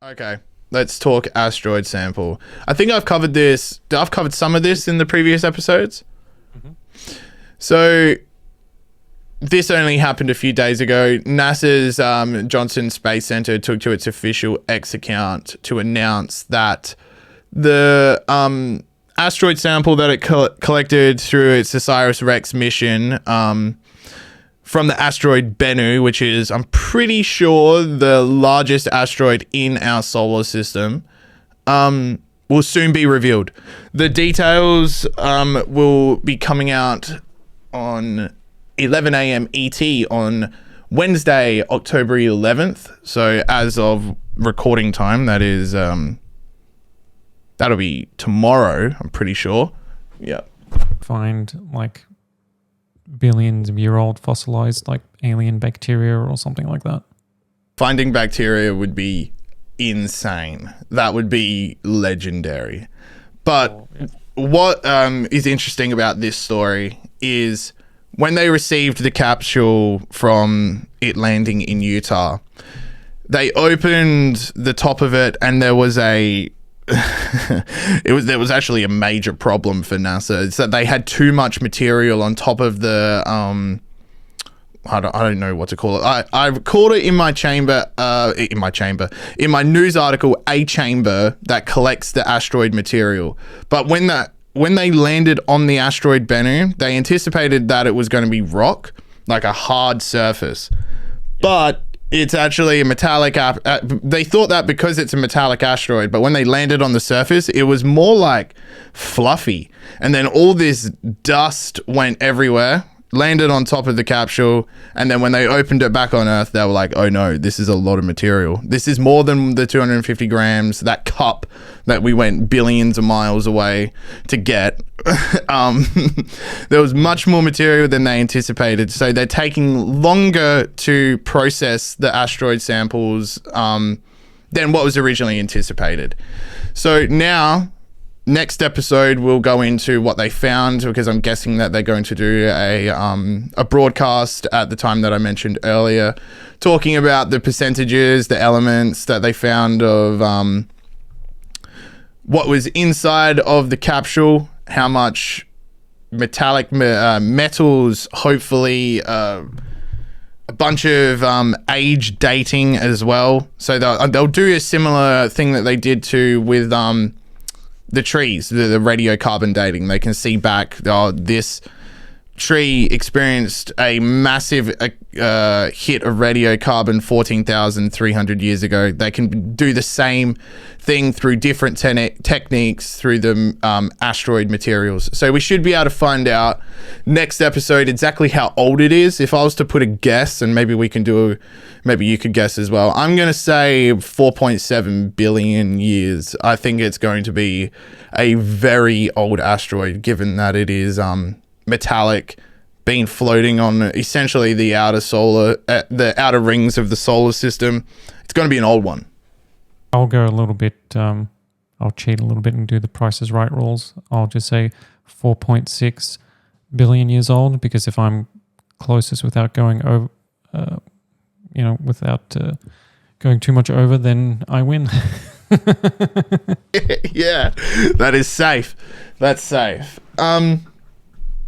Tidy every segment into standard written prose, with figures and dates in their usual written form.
Okay, let's talk asteroid sample. I think I've covered this. I've covered some of this in the previous episodes. Mhm. So this only happened a few days ago. NASA's Johnson Space Center took to its official X account to announce that the asteroid sample that it collected through its OSIRIS-REx mission from the asteroid Bennu, which is, I'm pretty sure, the largest asteroid in our solar system, will soon be revealed. The details will be coming out on 11 a.m. ET on Wednesday, October 11th. So as of recording time, that is, that'll be tomorrow, I'm pretty sure. Yeah. Find like billions of year old fossilized like alien bacteria or something like that. Finding bacteria would be insane. That would be legendary. But what is interesting about this story is when they received the capsule from it landing in Utah, they opened the top of it and there was a there was actually a major problem for NASA. It's that they had too much material on top of the I don't know what to call it. I called it in my news article a chamber that collects the asteroid material. But when they landed on the asteroid Bennu, they anticipated that it was going to be rock, like a hard surface. But it's actually a metallic. They thought that because it's a metallic asteroid, but when they landed on the surface, it was more like fluffy. And then all this dust went everywhere, landed on top of the capsule, and then when they opened it back on Earth, they were like, oh no, this is a lot of material. This is more than the 250 grams, that cup that we went billions of miles away to get. There was much more material than they anticipated, so they're taking longer to process the asteroid samples than what was originally anticipated. So now, next episode we'll go into what they found, because I'm guessing that they're going to do a broadcast at the time that I mentioned earlier, talking about the percentages, the elements that they found of what was inside of the capsule, how much metallic metals, hopefully a bunch of age dating as well. So they'll do a similar thing that they did with the trees, the radiocarbon dating. They can see back, this tree experienced a massive hit of radiocarbon 14,300 years ago. They can do the same thing through different techniques through the asteroid materials. So we should be able to find out next episode exactly how old it is. If I was to put a guess, and maybe you could guess as well, I'm going to say 4.7 billion years. I think it's going to be a very old asteroid, given that it is metallic, been floating on essentially the outer rings of the solar system. It's going to be an old one. I'll go a little bit, I'll cheat a little bit and do the Price is Right rules. I'll just say 4.6 billion years old, because if I'm closest without going over, without going too much over, then I win. Yeah, that is safe. That's safe.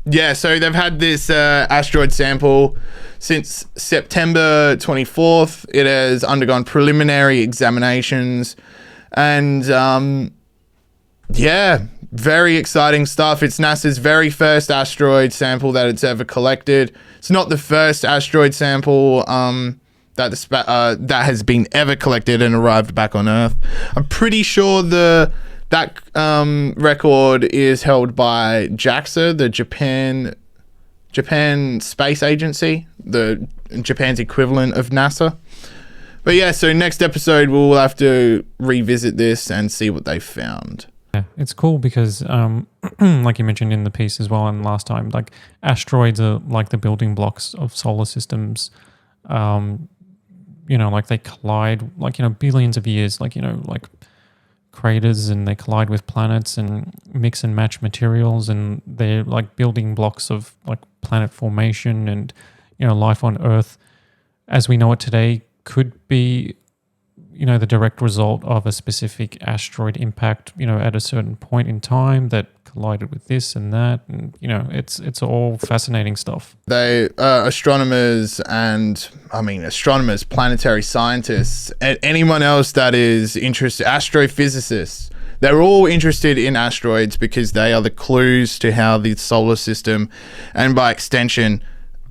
Yeah, so they've had this asteroid sample since September 24th. It has undergone preliminary examinations, and yeah, very exciting stuff. It's NASA's very first asteroid sample that it's ever collected. It's not the first asteroid sample that has been ever collected and arrived back on Earth. I'm pretty sure that record is held by JAXA, the Japan Space Agency, the Japan's equivalent of NASA. But yeah, so next episode we'll have to revisit this and see what they found. Yeah, it's cool because, like you mentioned in the piece as well, and last time, like asteroids are like the building blocks of solar systems. Like they collide, like billions of years, like craters, and they collide with planets and mix and match materials, and they're like building blocks of like planet formation, and life on Earth as we know it today could be the direct result of a specific asteroid impact, at a certain point in time that collided with this and that, and it's all fascinating stuff. They astronomers, planetary scientists, and anyone else that is interested, astrophysicists, they're all interested in asteroids because they are the clues to how the solar system, and by extension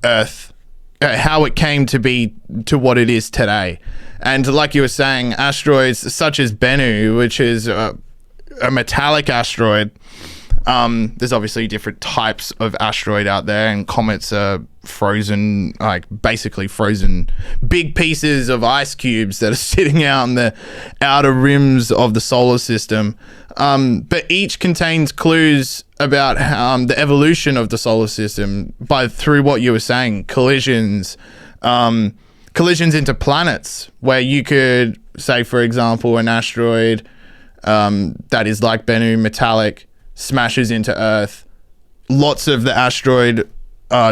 Earth, how it came to be to what it is today. And like you were saying, asteroids such as Bennu, which is a metallic asteroid. There's obviously different types of asteroid out there, and comets are frozen, like basically frozen big pieces of ice cubes that are sitting out on the outer rims of the solar system. But each contains clues about the evolution of the solar system through what you were saying, collisions into planets, where you could say, for example, an asteroid that is like Bennu, metallic, smashes into Earth. Lots of the asteroid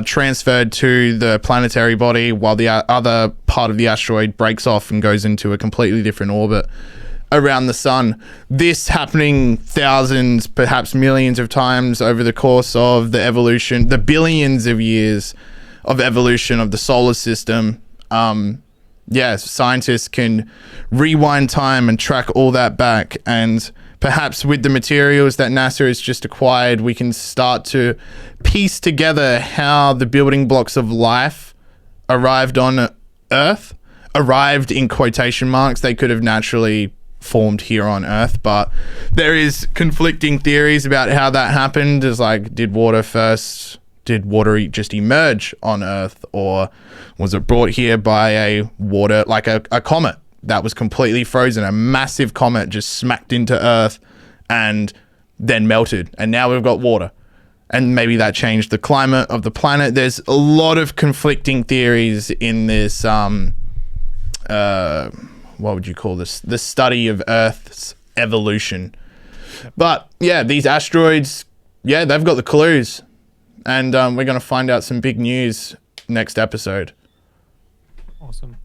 transferred to the planetary body, while the other part of the asteroid breaks off and goes into a completely different orbit around the sun. This happening thousands, perhaps millions of times over the course of the evolution, the billions of years of evolution of the solar system. Scientists can rewind time and track all that back, and perhaps with the materials that NASA has just acquired, we can start to piece together how the building blocks of life arrived on Earth. Arrived in quotation marks. They could have naturally formed here on Earth, but there is conflicting theories about how that happened. It's like, did water just emerge on Earth, or was it brought here by a comet that was completely frozen? A massive comet just smacked into Earth and then melted, and now we've got water, and maybe that changed the climate of the planet. There's a lot of conflicting theories in this what would you call this, the study of Earth's evolution. But yeah, these asteroids, they've got the clues, and we're going to find out some big news next episode. Awesome.